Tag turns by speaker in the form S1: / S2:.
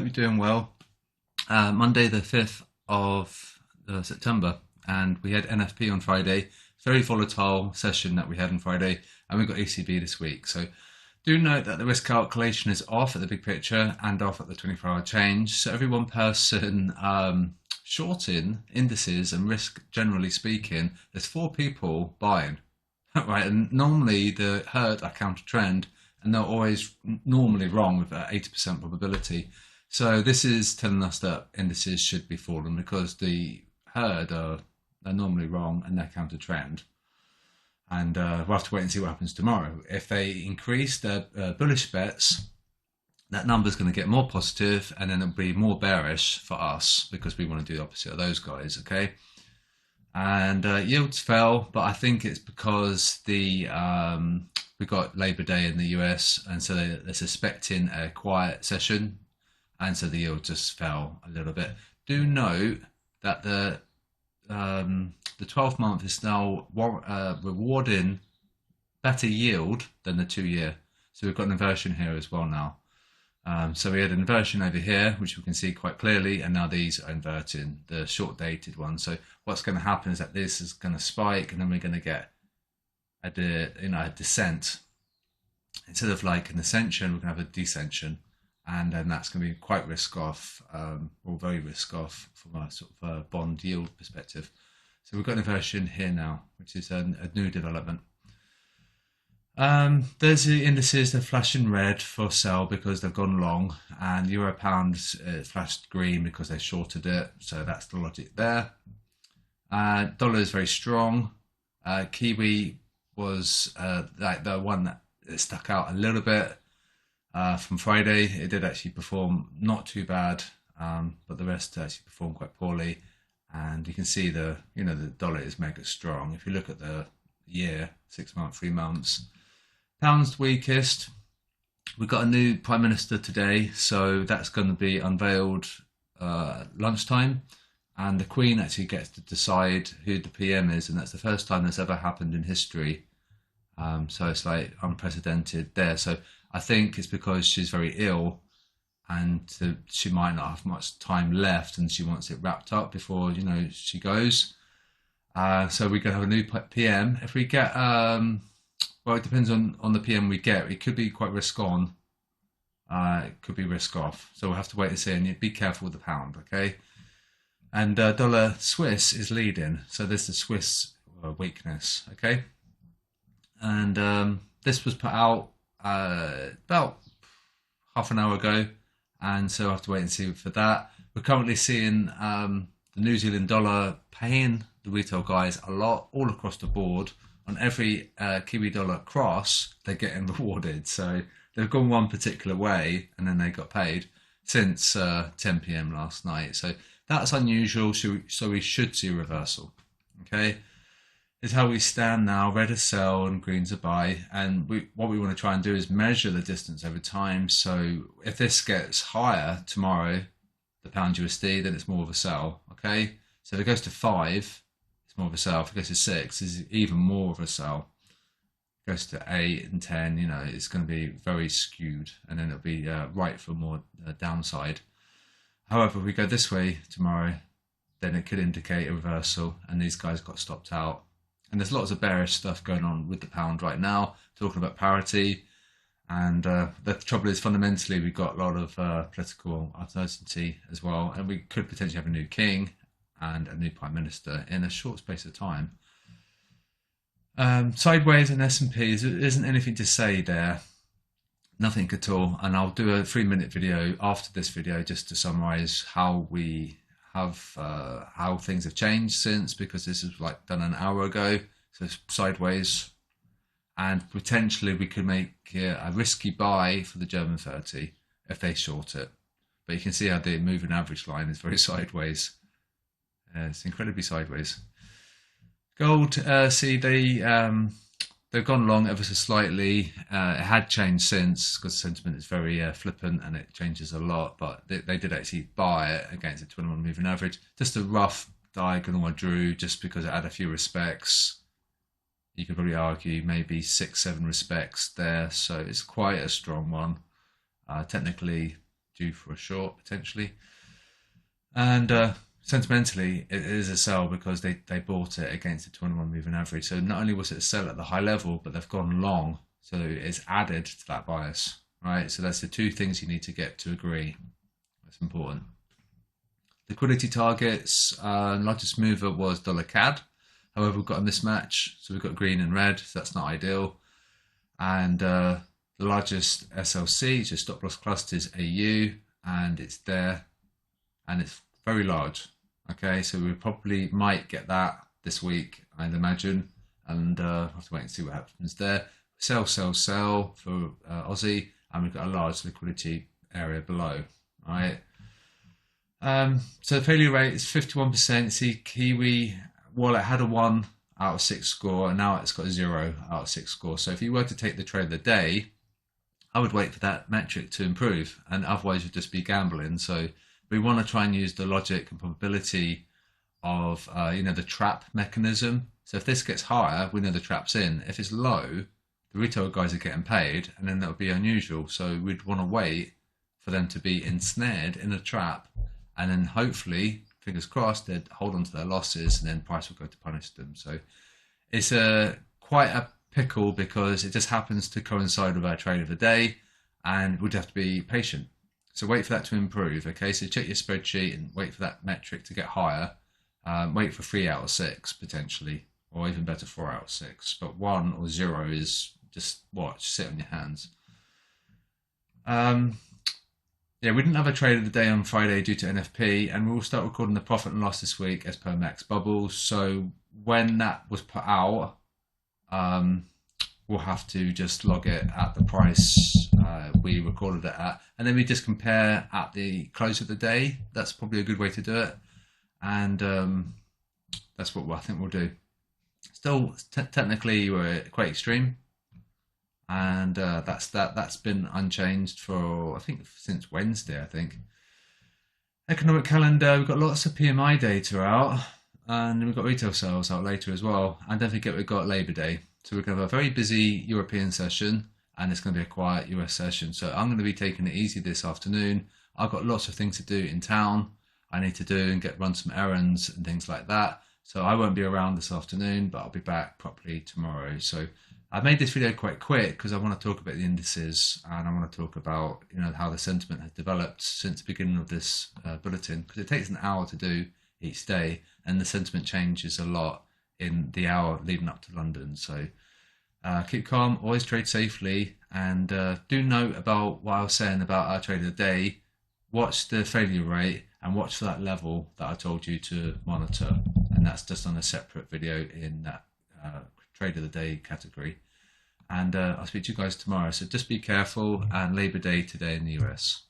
S1: Hope you're doing well. Monday the 5th of September, and we had NFP on Friday. Very volatile session that we had on Friday, and we've got ECB this week. So do note that the risk calculation is off at the big picture and off at the 24-hour change. So every one person shorting indices and risk, generally speaking, there's 4 people buying, right? And normally the herd are counter trend, and they're always normally wrong with an 80% probability. So this is telling us that indices should be falling because the herd are normally wrong and they're counter trend. And we'll have to wait and see what happens tomorrow. If they increase their bullish bets, that number is going to get more positive, and then it'll be more bearish for us because we want to do the opposite of those guys, okay? And yields fell, but I think it's because we got Labor Day in the US, and so they're suspecting a quiet session, and so the yield just fell a little bit. Do note that the 12-month is now rewarding better yield than the 2-year. So we've got an inversion here as well now. So we had an inversion over here, which we can see quite clearly, and now these are inverting, the short-dated ones. So what's going to happen is that this is going to spike, and then we're going to get a descent. Instead of like an ascension, we're going to have a descension, and then that's going to be quite risk-off, or very risk-off from a sort of bond yield perspective. So we've got an inversion here now, which is a new development. There's the indices, they're flashing red for sell because they've gone long, and euro pound flashed green because they shorted it. So that's the logic there. Dollar is very strong. Kiwi was like the one that stuck out a little bit from Friday. It did actually perform not too bad, but the rest actually performed quite poorly. And you can see the dollar is mega strong. If you look at the year, 6 months, 3 months. Pound's weakest. We've got a new Prime Minister today, so that's going to be unveiled lunchtime, and the Queen actually gets to decide who the PM is, and that's the first time that's ever happened in history. So it's like unprecedented there. So I think it's because she's very ill, and she might not have much time left, and she wants it wrapped up before she goes. So we're going to have a new PM. If we get well, it depends on the PM we get. It could be quite risk on. It could be risk off. So we'll have to wait and see. And be careful with the pound, okay? And dollar Swiss is leading. So there's the Swiss weakness, okay? And this was put out about half an hour ago. And so we'll have to wait and see for that. We're currently seeing the New Zealand dollar paying the retail guys a lot all across the board. On every Kiwi dollar cross, they're getting rewarded. So they've gone one particular way, and then they got paid since 10 p.m. last night. So that's unusual. So we should see a reversal. Okay, is how we stand now. Red is sell and green's a buy. And what we want to try and do is measure the distance over time. So if this gets higher tomorrow, the pound USD, then it's more of a sell. Okay, so if it goes to 5. More of a sell. If it goes to 6, is even more of a sell. If it goes to 8 and 10, it's going to be very skewed, and then it'll be right for more downside. However, if we go this way tomorrow, then it could indicate a reversal, and these guys got stopped out. And there's lots of bearish stuff going on with the pound right now, talking about parity. And the trouble is, fundamentally, we've got a lot of political uncertainty as well, and we could potentially have a new king and a new Prime Minister in a short space of time. Sideways and S&P, there isn't anything to say there. Nothing at all. And I'll do a 3-minute video after this video just to summarize how we have, how things have changed since, because this is like done an hour ago. So it's sideways. And potentially we could make a risky buy for the German 30 if they short it. But you can see how the moving average line is very sideways. It's incredibly sideways. Gold, see they've gone long ever so slightly. It had changed since because sentiment is very flippant and it changes a lot. But they did actually buy it against the 21 moving average. Just a rough diagonal I drew just because it had a few respects. You could probably argue maybe 6-7 respects there. So it's quite a strong one. Technically, due for a short potentially. And sentimentally, it is a sell because they bought it against the 21 moving average. So not only was it a sell at the high level, but they've gone long. So it's added to that bias, right? So that's the two things you need to get to agree. That's important. Liquidity targets, largest mover was dollar CAD. However, we've got a mismatch. So we've got green and red, so that's not ideal. And the largest SLC, so stop loss cluster, is AU, and it's there, and it's very large. Okay, so we probably might get that this week, I'd imagine, and we'll have to wait and see what happens there. Sell, sell, sell for Aussie, and we've got a large liquidity area below. All right. So the failure rate is 51%. See, Kiwi wallet had a 1 out of 6 score, and now it's got a 0 out of 6 score. So if you were to take the trade of the day, I would wait for that metric to improve, and otherwise you'd just be gambling. So we want to try and use the logic and probability of the trap mechanism. So if this gets higher, we know the trap's in. If it's low, the retail guys are getting paid, and then that would be unusual. So we'd want to wait for them to be ensnared in a trap, and then hopefully, fingers crossed, they'd hold on to their losses, and then price will go to punish them. So it's quite a pickle because it just happens to coincide with our trade of the day, and we'd have to be patient. So wait for that to improve. Okay, so check your spreadsheet and wait for that metric to get higher. Wait for 3 out of 6 potentially, or even better 4 out of 6. But 1 or 0 is just watch, sit on your hands. Yeah, we didn't have a trade of the day on Friday due to NFP, and we'll start recording the profit and loss this week as per Max Bubbles. So when that was put out, we'll have to just log it at the price we recorded it at, and then we just compare at the close of the day. That's probably a good way to do it, and that's what I think we'll do. Still, technically, we're quite extreme, and that's been unchanged for, I think, since Wednesday. I think. Economic calendar, we've got lots of PMI data out, and we've got retail sales out later as well. And don't forget we've got Labor Day, so we're going to have a very busy European session, and it's going to be a quiet US session. So I'm going to be taking it easy this afternoon. I've got lots of things to do in town. I need to do and run some errands and things like that. So I won't be around this afternoon, but I'll be back properly tomorrow. So I made this video quite quick because I want to talk about the indices, and I want to talk about how the sentiment has developed since the beginning of this bulletin, because it takes an hour to do each day, and the sentiment changes a lot in the hour leading up to London. So keep calm, always trade safely, and do note about what I was saying about our trade of the day. Watch the failure rate and watch for that level that I told you to monitor, and that's just on a separate video in that trade of the day category. And I'll speak to you guys tomorrow, so just be careful, and Labor Day today in the US.